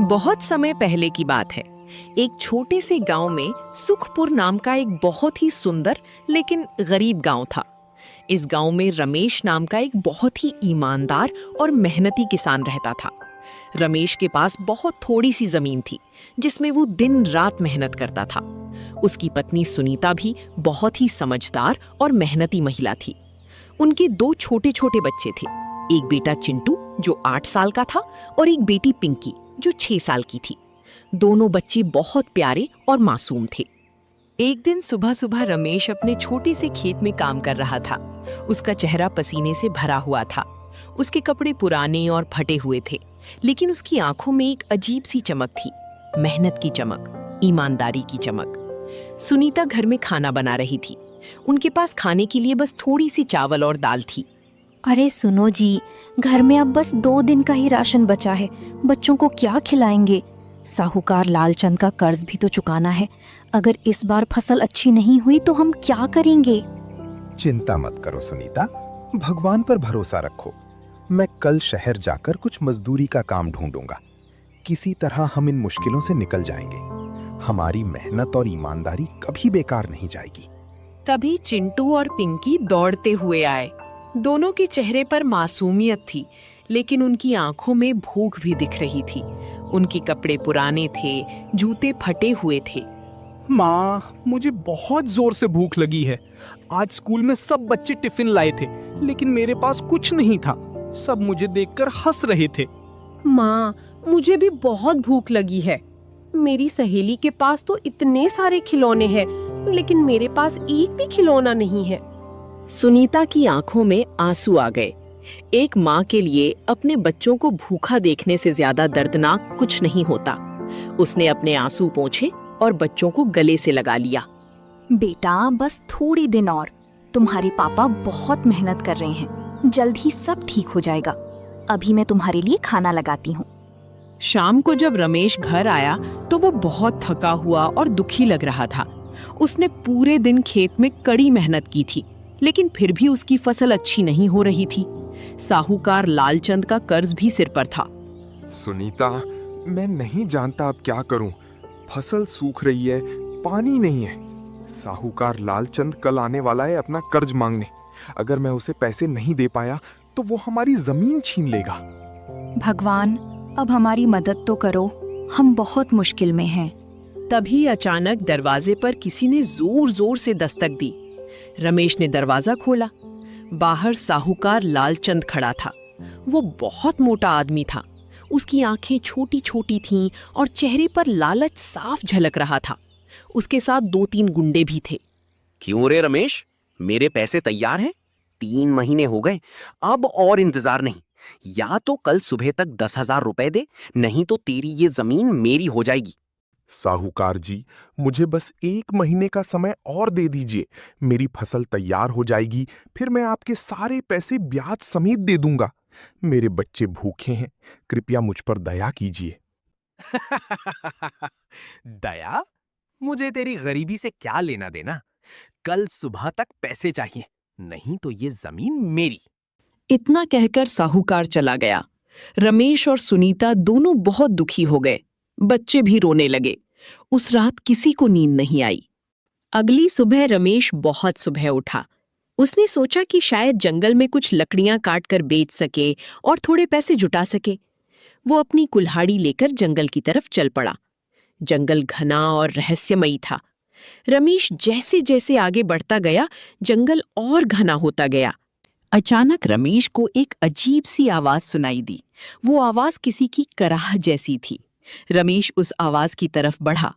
बहुत समय पहले की बात है। एक छोटे से गांव में सुखपुर नाम का एक बहुत ही सुंदर लेकिन गरीब गांव था। इस गांव में रमेश नाम का एक बहुत ही ईमानदार और मेहनती किसान रहता था। रमेश के पास बहुत थोड़ी सी जमीन थी, जिसमें वो दिन रात मेहनत करता था। उसकी पत्नी सुनीता भी बहुत ही समझदार और मेहनती महिला थी। उनके दो छोटे छोटे बच्चे थे, एक बेटा चिंटू जो 8 साल का था और एक बेटी पिंकी जो 6 साल की थी। दोनों बच्चे बहुत प्यारे और मासूम थे। एक दिन सुबह सुबह रमेश अपने छोटे से खेत में काम कर रहा था। उसका चेहरा पसीने से भरा हुआ था। उसके कपड़े पुराने और फटे हुए थे, लेकिन उसकी आंखों में एक अजीब सी चमक थी, मेहनत की चमक, ईमानदारी की चमक। सुनीता घर में खाना बना रही थी। उनके पास खाने के लिए बस थोड़ी सी चावल और दाल थी। अरे सुनो जी, घर में अब बस 2 दिन का ही राशन बचा है, बच्चों को क्या खिलाएंगे? साहूकार लालचंद का कर्ज भी तो चुकाना है। अगर इस बार फसल अच्छी नहीं हुई तो हम क्या करेंगे? चिंता मत करो सुनीता, भगवान पर भरोसा रखो। मैं कल शहर जाकर कुछ मजदूरी का काम ढूंढूंगा। किसी तरह हम इन मुश्किलों से निकल जाएंगे। हमारी मेहनत और ईमानदारी कभी बेकार नहीं जाएगी। तभी चिंटू और पिंकी दौड़ते हुए आए। दोनों के चेहरे पर मासूमियत थी, लेकिन उनकी आंखों में भूख भी दिख रही थी। उनके कपड़े पुराने थे, जूते फटे हुए थे। माँ, मुझे बहुत जोर से भूख लगी है। आज स्कूल में सब बच्चे टिफिन लाए थे, लेकिन मेरे पास कुछ नहीं था। सब मुझे देखकर हंस रहे थे। माँ, मुझे भी बहुत भूख लगी है। मेरी सहेली के पास तो इतने सारे खिलौने हैं, लेकिन मेरे पास एक भी खिलौना नहीं है। सुनीता की आंखों में आंसू आ गए। एक माँ के लिए अपने बच्चों को भूखा देखने से ज्यादा दर्दनाक कुछ नहीं होता। उसने अपने आंसू पोंछे और बच्चों को गले से लगा लिया। बेटा, बस थोड़ी दिन और। तुम्हारे पापा बहुत मेहनत कर रहे हैं, जल्द ही सब ठीक हो जाएगा। अभी मैं तुम्हारे लिए खाना लगाती हूँ। शाम को जब रमेश घर आया तो वो बहुत थका हुआ और दुखी लग रहा था। उसने पूरे दिन खेत में कड़ी मेहनत की थी, लेकिन फिर भी उसकी फसल अच्छी नहीं हो रही थी। साहूकार लालचंद का कर्ज भी सिर पर था। सुनीता, मैं नहीं जानता अब क्या करूं। फसल सूख रही है, पानी नहीं है। साहूकार लालचंद कल आने वाला है अपना कर्ज मांगने। अगर मैं उसे पैसे नहीं दे पाया तो वो हमारी जमीन छीन लेगा। भगवान, अब हमारी मदद तो करो, हम बहुत मुश्किल में हैं। तभी अचानक दरवाजे पर किसी ने जोर जोर से दस्तक दी। रमेश ने दरवाजा खोला। बाहर साहूकार लालचंद खड़ा था। वो बहुत मोटा आदमी था। उसकी आंखें छोटी छोटी थीं और चेहरे पर लालच साफ झलक रहा था। उसके साथ 2-3 गुंडे भी थे। क्यों रे रमेश, मेरे पैसे तैयार हैं। 3 महीने हो गए, अब और इंतजार नहीं। या तो कल सुबह तक 10,000 रुपए दे, नहीं तो तेरी ये जमीन मेरी हो जाएगी। साहूकार जी, मुझे बस 1 महीने का समय और दे दीजिए। मेरी फसल तैयार हो जाएगी, फिर मैं आपके सारे पैसे ब्याज समेत दे दूंगा। मेरे बच्चे भूखे हैं, कृपया मुझ पर दया कीजिए। दया? मुझे तेरी गरीबी से क्या लेना देना। कल सुबह तक पैसे चाहिए, नहीं तो ये जमीन मेरी। इतना कहकर साहूकार चला गया। रमेश और सुनीता दोनों बहुत दुखी हो गए। बच्चे भी रोने लगे। उस रात किसी को नींद नहीं आई। अगली सुबह रमेश बहुत सुबह उठा। उसने सोचा कि शायद जंगल में कुछ लकड़ियां काट कर बेच सके और थोड़े पैसे जुटा सके। वो अपनी कुल्हाड़ी लेकर जंगल की तरफ चल पड़ा। जंगल घना और रहस्यमयी था। रमेश जैसे जैसे आगे बढ़ता गया, जंगल और घना होता गया। अचानक रमेश को एक अजीब सी आवाज सुनाई दी। वो आवाज किसी की कराह जैसी थी। रमेश उस आवाज की तरफ बढ़ा।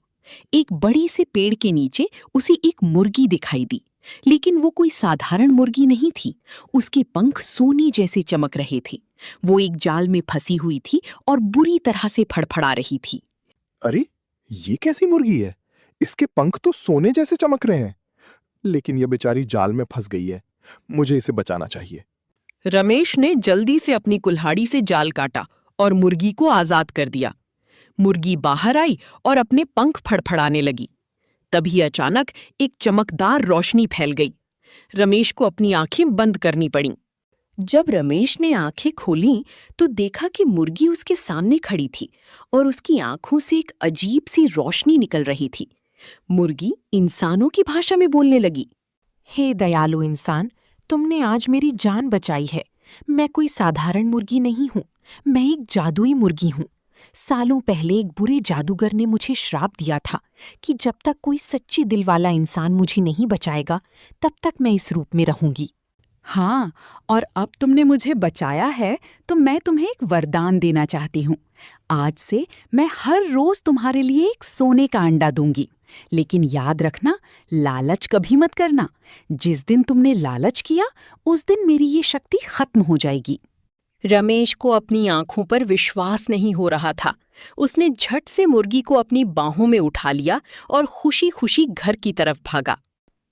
एक बड़ी से पेड़ के नीचे उसे एक मुर्गी दिखाई दी, लेकिन वो कोई साधारण मुर्गी नहीं थी। उसके पंख सोने जैसे चमक रहे थे। वो एक जाल में फंसी हुई थी और बुरी तरह से फड़फड़ा रही थी। अरे, ये कैसी मुर्गी है? इसके पंख तो सोने जैसे चमक रहे हैं, लेकिन यह बेचारी जाल में फंस गई है। मुझे इसे बचाना चाहिए। रमेश ने जल्दी से अपनी कुल्हाड़ी से जाल काटा और मुर्गी को आजाद कर दिया। मुर्गी बाहर आई और अपने पंख फड़फड़ाने लगी। तभी अचानक एक चमकदार रोशनी फैल गई। रमेश को अपनी आंखें बंद करनी पड़ी। जब रमेश ने आंखें खोलीं तो देखा कि मुर्गी उसके सामने खड़ी थी और उसकी आंखों से एक अजीब सी रोशनी निकल रही थी। मुर्गी इंसानों की भाषा में बोलने लगी। हे दयालु इंसान, तुमने आज मेरी जान बचाई है। मैं कोई साधारण मुर्गी नहीं हूँ, मैं एक जादुई मुर्गी हूँ। सालों पहले एक बुरे जादूगर ने मुझे श्राप दिया था कि जब तक कोई सच्चे दिल वाला इंसान मुझे नहीं बचाएगा तब तक मैं इस रूप में रहूंगी। हाँ, और अब तुमने मुझे बचाया है तो मैं तुम्हें एक वरदान देना चाहती हूँ। आज से मैं हर रोज तुम्हारे लिए एक सोने का अंडा दूंगी, लेकिन याद रखना, लालच कभी मत करना। जिस दिन तुमने लालच किया उस दिन मेरी ये शक्ति खत्म हो जाएगी। रमेश को अपनी आंखों पर विश्वास नहीं हो रहा था। उसने झट से मुर्गी को अपनी बाहों में उठा लिया और खुशी-खुशी घर की तरफ भागा।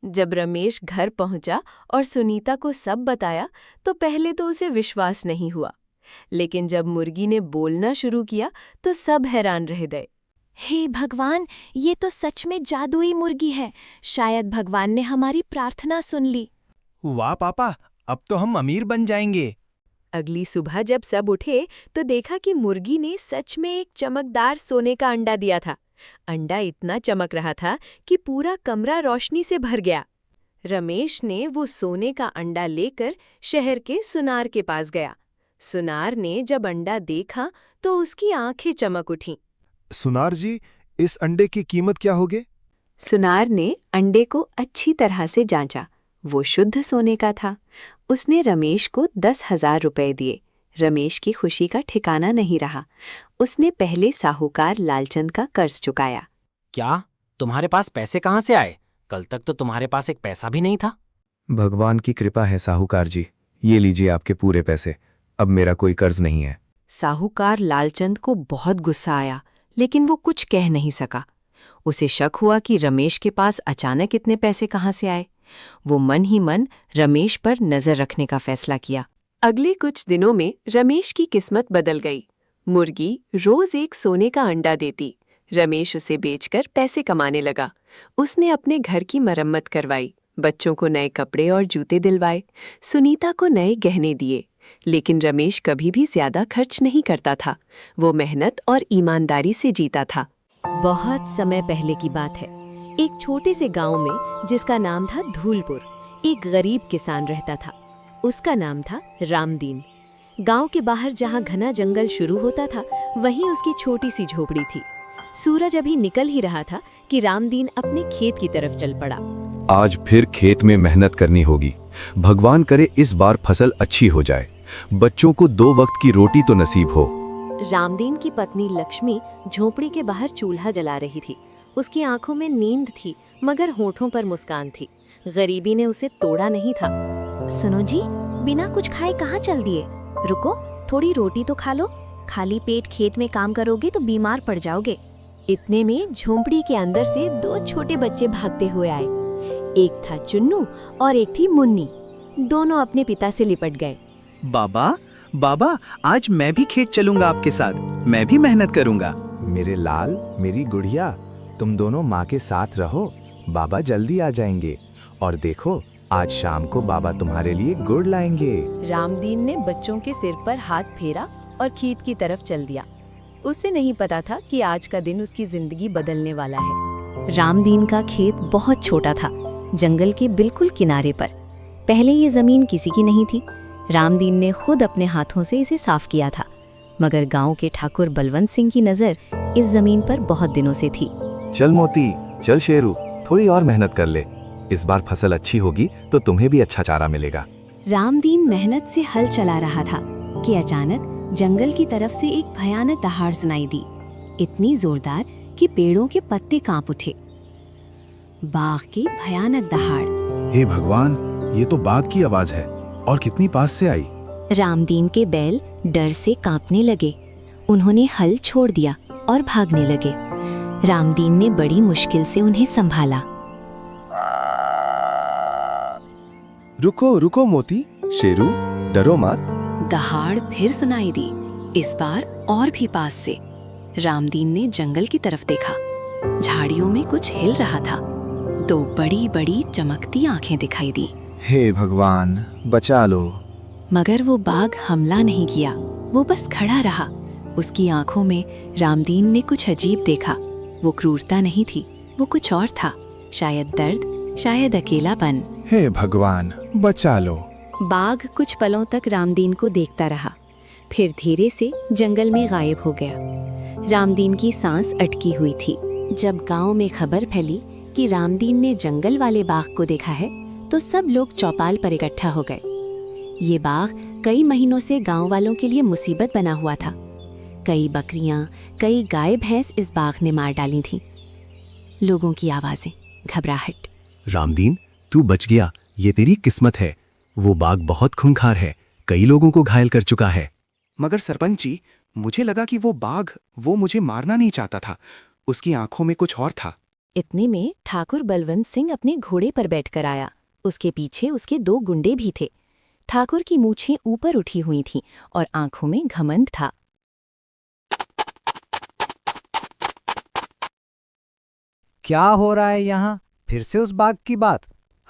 जब रमेश घर पहुंचा और सुनीता को सब बताया तो पहले तो उसे विश्वास नहीं हुआ, लेकिन जब मुर्गी ने बोलना शुरू किया तो सब हैरान रह गए। हे भगवान, ये तो सच में जादुई मुर्गी है। शायद भगवान ने हमारी प्रार्थना सुन ली। वाह पापा, अब तो हम अमीर बन जाएंगे। अगली सुबह जब सब उठे तो देखा कि मुर्गी ने सच में एक चमकदार सोने का अंडा दिया था। अंडा इतना चमक रहा था कि पूरा कमरा रोशनी से भर गया। रमेश ने वो सोने का अंडा लेकर शहर के सुनार के पास गया। सुनार ने जब अंडा देखा तो उसकी आंखें चमक उठीं। सुनार जी, इस अंडे की कीमत क्या होगी? सुनार ने अंडे को अच्छी तरह से जांचा। वो शुद्ध सोने का था। उसने रमेश को 10,000 रुपए दिए। रमेश की खुशी का ठिकाना नहीं रहा। उसने पहले साहूकार लालचंद का कर्ज चुकाया। क्या तुम्हारे पास पैसे कहाँ से आए? कल तक तो तुम्हारे पास एक पैसा भी नहीं था। भगवान की कृपा है साहूकार जी, ये लीजिए आपके पूरे पैसे। अब मेरा कोई कर्ज नहीं है। साहूकार लालचंद को बहुत गुस्सा आया, लेकिन वो कुछ कह नहीं सका। उसे शक हुआ कि रमेश के पास अचानक इतने पैसे कहाँ से आए। वो मन ही मन रमेश पर नजर रखने का फैसला किया। अगले कुछ दिनों में रमेश की किस्मत बदल गई। मुर्गी रोज एक सोने का अंडा देती। रमेश उसे बेचकर पैसे कमाने लगा। उसने अपने घर की मरम्मत करवाई, बच्चों को नए कपड़े और जूते दिलवाए, सुनीता को नए गहने दिए। लेकिन रमेश कभी भी ज्यादा खर्च नहीं करता था। वो मेहनत और ईमानदारी से जीता था। बहुत समय पहले की बात है। एक छोटे से गांव में, जिसका नाम था धूलपुर, एक गरीब किसान रहता था। उसका नाम था रामदीन। गांव के बाहर जहां घना जंगल शुरू होता था, वहीं उसकी छोटी सी झोपड़ी थी। सूरज अभी निकल ही रहा था कि रामदीन अपने खेत की तरफ चल पड़ा। आज फिर खेत में मेहनत करनी होगी। भगवान करे इस बार फसल अच्छी हो जाए, बच्चों को 2 वक्त की रोटी तो नसीब हो। रामदीन की पत्नी लक्ष्मी झोपड़ी के बाहर चूल्हा जला रही थी। उसकी आंखों में नींद थी, मगर होठों पर मुस्कान थी। गरीबी ने उसे तोड़ा नहीं था। सुनो जी, बिना कुछ खाए कहाँ चल दिए? रुको, थोड़ी रोटी तो खा लो। खाली पेट खेत में काम करोगे तो बीमार पड़ जाओगे। इतने में झोंपड़ी के अंदर से 2 छोटे बच्चे भागते हुए आए। एक था चुन्नू और एक थी मुन्नी। दोनों अपने पिता से लिपट गए। बाबा, बाबा, आज मैं भी खेत चलूंगा आपके साथ। मैं भी मेहनत करूंगा। मेरे लाल, मेरी गुड़िया, तुम दोनों माँ के साथ रहो। बाबा जल्दी आ जाएंगे। और देखो, आज शाम को बाबा तुम्हारे लिए गुड़ लाएंगे। रामदीन ने बच्चों के सिर पर हाथ फेरा और खेत की तरफ चल दिया। उसे नहीं पता था कि आज का दिन उसकी जिंदगी बदलने वाला है। रामदीन का खेत बहुत छोटा था, जंगल के बिल्कुल किनारे पर। पहले ये जमीन किसी की नहीं थी। रामदीन ने खुद अपने हाथों से इसे साफ किया था, मगर गांव के ठाकुर बलवंत सिंह की नजर इस जमीन पर बहुत दिनों से थी। चल मोती, चल शेरू, थोड़ी और मेहनत कर ले। इस बार फसल अच्छी होगी तो तुम्हें भी अच्छा चारा मिलेगा। रामदीन मेहनत से हल चला रहा था कि अचानक जंगल की तरफ से एक भयानक दहाड़ सुनाई दी। इतनी जोरदार कि पेड़ों के पत्ते कांप उठे। बाघ की भयानक दहाड़। हे भगवान, ये तो बाघ की आवाज है, और कितनी पास से आई। रामदीन के बैल डर से कांपने लगे। उन्होंने हल छोड़ दिया और भागने लगे। रामदीन ने बड़ी मुश्किल से उन्हें संभाला। रुको रुको मोती, शेरू, डरो मत। दहाड़ फिर सुनाई दी, इस बार और भी पास से। रामदीन ने जंगल की तरफ देखा। झाड़ियों में कुछ हिल रहा था। 2 बड़ी बड़ी चमकती आंखें दिखाई दी। हे भगवान, बचा लो। मगर वो बाघ हमला नहीं किया, वो बस खड़ा रहा। उसकी आंखों में रामदीन ने कुछ अजीब देखा। वो क्रूरता नहीं थी, वो कुछ और था, शायद दर्द, शायद अकेलापन। हे भगवान, बचा लो। बाघ कुछ पलों तक रामदीन को देखता रहा, फिर धीरे से जंगल में गायब हो गया। रामदीन की सांस अटकी हुई थी। जब गांव में खबर फैली कि रामदीन ने जंगल वाले बाघ को देखा है, तो सब लोग चौपाल पर इकट्ठा हो गए। ये बाघ कई महीनों से गांव वालों के लिए मुसीबत बना हुआ था। कई बकरियां, कई गाय भैंस इस बाघ ने मार डाली थीं। लोगों की आवाजें, घबराहट। रामदीन, तू बच गया, ये तेरी किस्मत है। वो बाघ बहुत खूंखार है, कई लोगों को घायल कर चुका है। मगर सरपंच जी, मुझे लगा कि वो बाघ वो मुझे मारना नहीं चाहता था। उसकी आंखों में कुछ और था। इतने में ठाकुर बलवंत सिंह अपने घोड़े पर बैठकर आया। उसके पीछे उसके 2 गुंडे भी थे। ठाकुर की मूछें ऊपर उठी हुई थीं और आंखों में घमंड था। क्या हो रहा है यहाँ? फिर से उस बाघ की बात?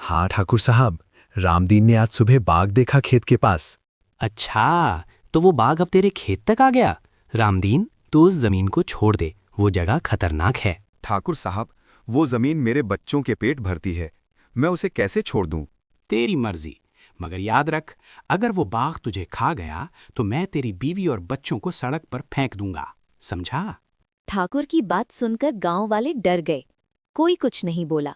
हाँ ठाकुर साहब, रामदीन ने आज सुबह बाघ देखा खेत के पास। अच्छा, तो वो बाघ अब तेरे खेत तक आ गया। रामदीन, तू उस जमीन को छोड़ दे, वो जगह खतरनाक है। ठाकुर साहब, वो जमीन मेरे बच्चों के पेट भरती है, मैं उसे कैसे छोड़ दूं? तेरी मर्जी, मगर याद रख, अगर वो बाघ तुझे खा गया तो मैं तेरी बीवी और बच्चों को सड़क पर फेंक दूंगा, समझा? ठाकुर की बात सुनकर गांव वाले डर गए। कोई कुछ नहीं बोला।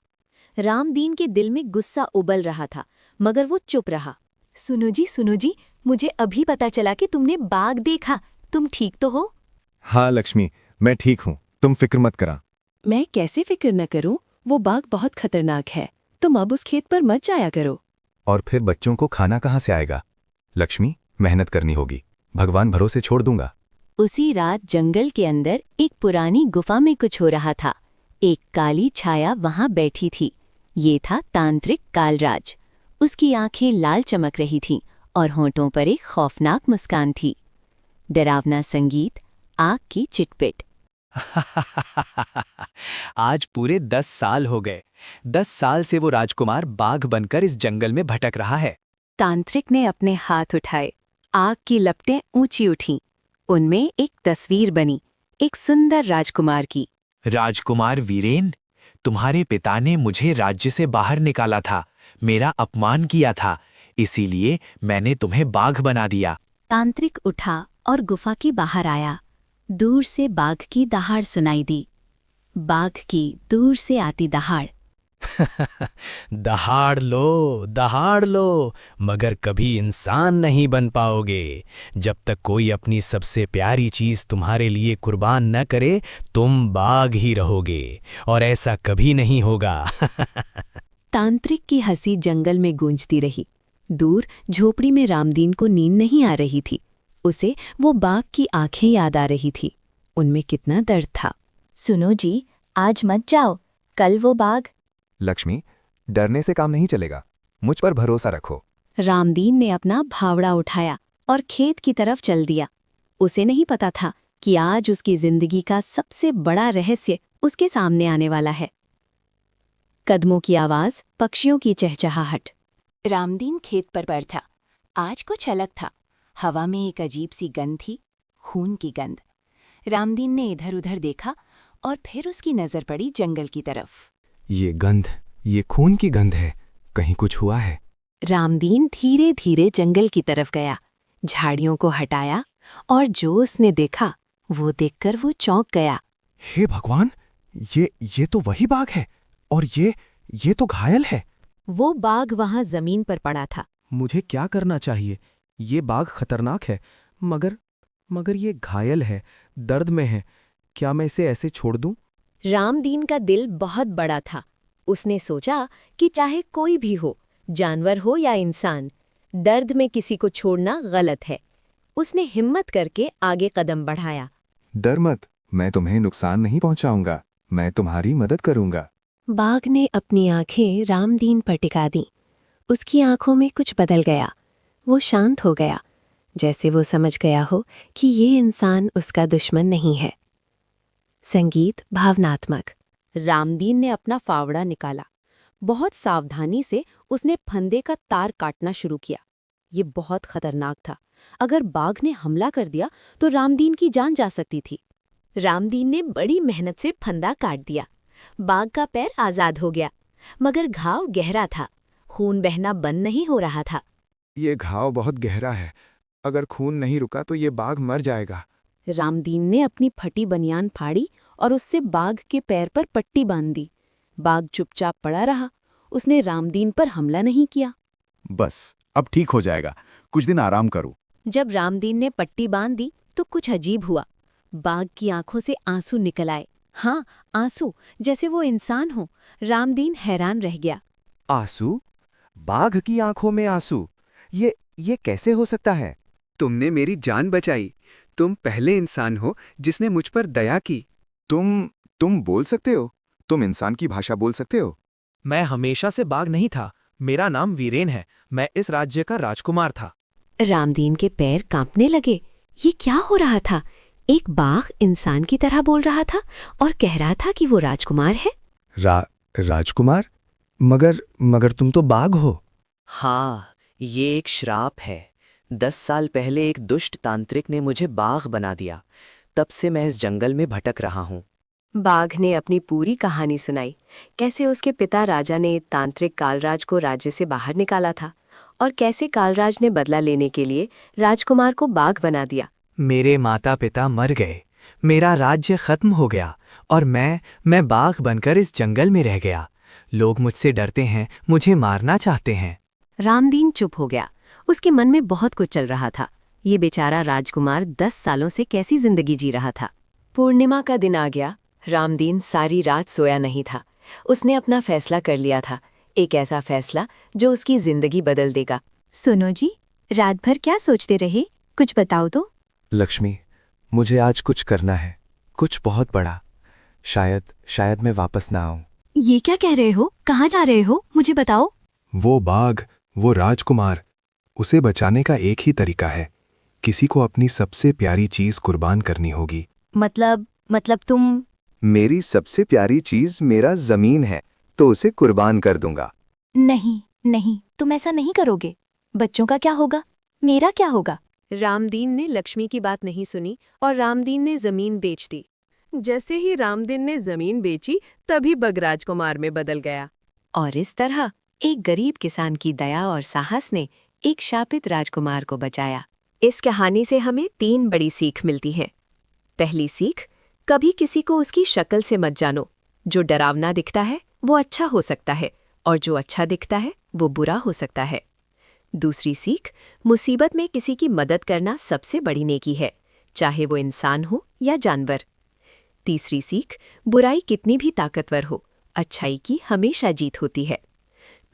रामदीन के दिल में गुस्सा उबल रहा था, मगर वो चुप रहा। सुनो जी, मुझे अभी पता चला कि तुमने बाघ देखा। तुम ठीक तो हो? हाँ लक्ष्मी, मैं ठीक हूँ, तुम फिक्र मत करा। मैं कैसे फिक्र न करूं? वो बाघ बहुत खतरनाक है। तुम अब उस खेत पर मत जाया करो। और फिर बच्चों को खाना कहाँ से आएगा? लक्ष्मी, मेहनत करनी होगी, भगवान भरोसे छोड़ दूंगा। उसी रात जंगल के अंदर एक पुरानी गुफा में कुछ हो रहा था। एक काली छाया वहां बैठी थी। ये था तांत्रिक कालराज। उसकी आंखें लाल चमक रही थीं और होंठों पर एक खौफनाक मुस्कान थी। डरावना संगीत, आग की चिटपिट। आज पूरे 10 साल हो गए। 10 साल से वो राजकुमार बाघ बनकर इस जंगल में भटक रहा है। तांत्रिक ने अपने हाथ उठाए। आग की लपटें ऊंची उठीं। उनमें एक तस्वीर बनी, एक सुंदर राजकुमार की। राजकुमार वीरेन, तुम्हारे पिता ने मुझे राज्य से बाहर निकाला था, मेरा अपमान किया था, इसीलिए मैंने तुम्हें बाघ बना दिया। तांत्रिक उठा और गुफा के बाहर आया। दूर से बाघ की दहाड़ सुनाई दी। बाघ की दूर से आती दहाड़। दहाड़ लो, मगर कभी इंसान नहीं बन पाओगे। जब तक कोई अपनी सबसे प्यारी चीज तुम्हारे लिए कुर्बान न करे, तुम बाघ ही रहोगे, और ऐसा कभी नहीं होगा। तांत्रिक की हंसी जंगल में गूंजती रही। दूर झोपड़ी में रामदीन को नींद नहीं आ रही थी। उसे वो बाघ की आंखें याद आ रही थी। उनमें कितना दर्द था। सुनो जी, आज मत जाओ, कल वो बाघ। लक्ष्मी, डरने से काम नहीं चलेगा, मुझ पर भरोसा रखो। रामदीन ने अपना फावड़ा उठाया और खेत की तरफ चल दिया। उसे नहीं पता था कि आज उसकी जिंदगी का सबसे बड़ा रहस्य उसके सामने आने वाला है। कदमों की आवाज, पक्षियों की चहचहाहट। रामदीन खेत पर बैठा। आज कुछ अलग था। हवा में एक अजीब सी गंध थी, खून की गंध। रामदीन ने इधर उधर देखा और फिर उसकी नजर पड़ी जंगल की तरफ। ये गंध, ये खून की गंध है, कहीं कुछ हुआ है। रामदीन धीरे धीरे जंगल की तरफ गया, झाड़ियों को हटाया, और जो उसने देखा वो देखकर वो चौंक गया। हे भगवान, ये तो वही बाघ है, और ये तो घायल है। वो बाघ वहां जमीन पर पड़ा था। मुझे क्या करना चाहिए? ये बाघ खतरनाक है, मगर ये घायल है, दर्द में है। क्या मैं इसे ऐसे छोड़ दूं? रामदीन का दिल बहुत बड़ा था। उसने सोचा कि चाहे कोई भी हो, जानवर हो या इंसान, दर्द में किसी को छोड़ना गलत है। उसने हिम्मत करके आगे कदम बढ़ाया। डर मत, मैं तुम्हें नुकसान नहीं पहुंचाऊंगा, मैं तुम्हारी मदद करूंगा। बाघ ने अपनी आंखें रामदीन पर टिका दी। उसकी आंखों में कुछ बदल गया। वो शांत हो गया, जैसे वो समझ गया हो कि ये इंसान उसका दुश्मन नहीं है। संगीत भावनात्मक। रामदीन ने अपना फावड़ा निकाला। बहुत सावधानी से उसने फंदे का तार काटना शुरू किया। ये बहुत खतरनाक था। अगर बाघ ने हमला कर दिया तो रामदीन की जान जा सकती थी। रामदीन ने बड़ी मेहनत से फंदा काट दिया। बाघ का पैर आजाद हो गया, मगर घाव गहरा था। खून बहना बंद नहीं हो रहा था। ये घाव बहुत गहरा है, अगर खून नहीं रुका तो ये बाघ मर जाएगा। रामदीन ने अपनी फटी बनियान फाड़ी और उससे बाघ के पैर पर पट्टी बांध दी। बाघ चुपचाप पड़ा रहा। उसने रामदीन पर हमला नहीं किया। बस अब ठीक हो जाएगा, कुछ दिन आराम करो। जब रामदीन ने पट्टी बांध दी तो कुछ अजीब हुआ। बाघ की आंखों से आंसू निकल आए। हाँ, आंसू, जैसे वो इंसान हो। रामदीन हैरान रह गया। आंसू? बाघ की आंखों में आंसू? ये कैसे हो सकता है? तुमने मेरी जान बचाई। तुम पहले इंसान हो जिसने मुझ पर दया की। तुम बोल सकते हो? तुम इंसान की भाषा बोल सकते हो? मैं हमेशा से बाघ नहीं था। मेरा नाम वीरेन है। मैं इस राज्य का राजकुमार था। रामदीन के पैर कांपने लगे। ये क्या हो रहा था? एक बाघ इंसान की तरह बोल रहा था और कह रहा था कि वो राजकुमार है। राजकुमार? मगर तुम तो बाघ हो। हाँ, ये एक श्राप है। 10 साल पहले एक दुष्ट तांत्रिक ने मुझे बाघ बना दिया। तब से मैं इस जंगल में भटक रहा हूँ। बाघ ने अपनी पूरी कहानी सुनाई, कैसे उसके पिता राजा ने तांत्रिक कालराज को राज्य से बाहर निकाला था और कैसे कालराज ने बदला लेने के लिए राजकुमार को बाघ बना दिया। मेरे माता पिता मर गए, मेरा राज्य खत्म हो गया और मैं बाघ बनकर इस जंगल में रह गया। लोग मुझसे डरते हैं, मुझे मारना चाहते हैं। रामदीन चुप हो गया। उसके मन में बहुत कुछ चल रहा था। ये बेचारा राजकुमार 10 सालों से कैसी जिंदगी जी रहा था। पूर्णिमा का दिन आ गया। रामदीन सारी रात सोया नहीं था। उसने अपना फैसला कर लिया था, एक ऐसा फैसला जो उसकी जिंदगी बदल देगा। सुनो जी, रात भर क्या सोचते रहे? कुछ बताओ तो। लक्ष्मी, मुझे आज कुछ करना है, कुछ बहुत बड़ा। शायद मैं वापस ना आऊं। ये क्या कह रहे हो? कहाँ जा रहे हो? मुझे बताओ। वो बाघ, वो राजकुमार, उसे बचाने का एक ही तरीका है। किसी को अपनी सबसे प्यारी चीज कुर्बान करनी होगी। मतलब तुम? मेरी सबसे प्यारी चीज मेरा जमीन है, तो उसे कुर्बान कर दूंगा। नहीं, तुम ऐसा नहीं करोगे। बच्चों का क्या होगा? मेरा क्या होगा? रामदीन ने लक्ष्मी की बात नहीं सुनी और रामदीन ने जमीन बेच दी। जैसे ही रामदीन ने जमीन बेची, तभी बग राजकुमार में बदल गया। और इस तरह एक गरीब किसान की दया और साहस ने एक शापित राजकुमार को बचाया। इस कहानी से हमें 3 बड़ी सीख मिलती हैं। पहली सीख, कभी किसी को उसकी शक्ल से मत जानो। जो डरावना दिखता है वो अच्छा हो सकता है और जो अच्छा दिखता है वो बुरा हो सकता है। दूसरी सीख, मुसीबत में किसी की मदद करना सबसे बड़ी नेकी है, चाहे वो इंसान हो या जानवर। तीसरी सीख, बुराई कितनी भी ताकतवर हो, अच्छाई की हमेशा जीत होती है।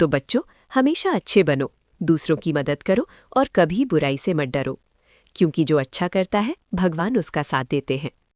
तो बच्चों, हमेशा अच्छे बनो, दूसरों की मदद करो और कभी बुराई से मत डरो, क्योंकि जो अच्छा करता है भगवान उसका साथ देते हैं।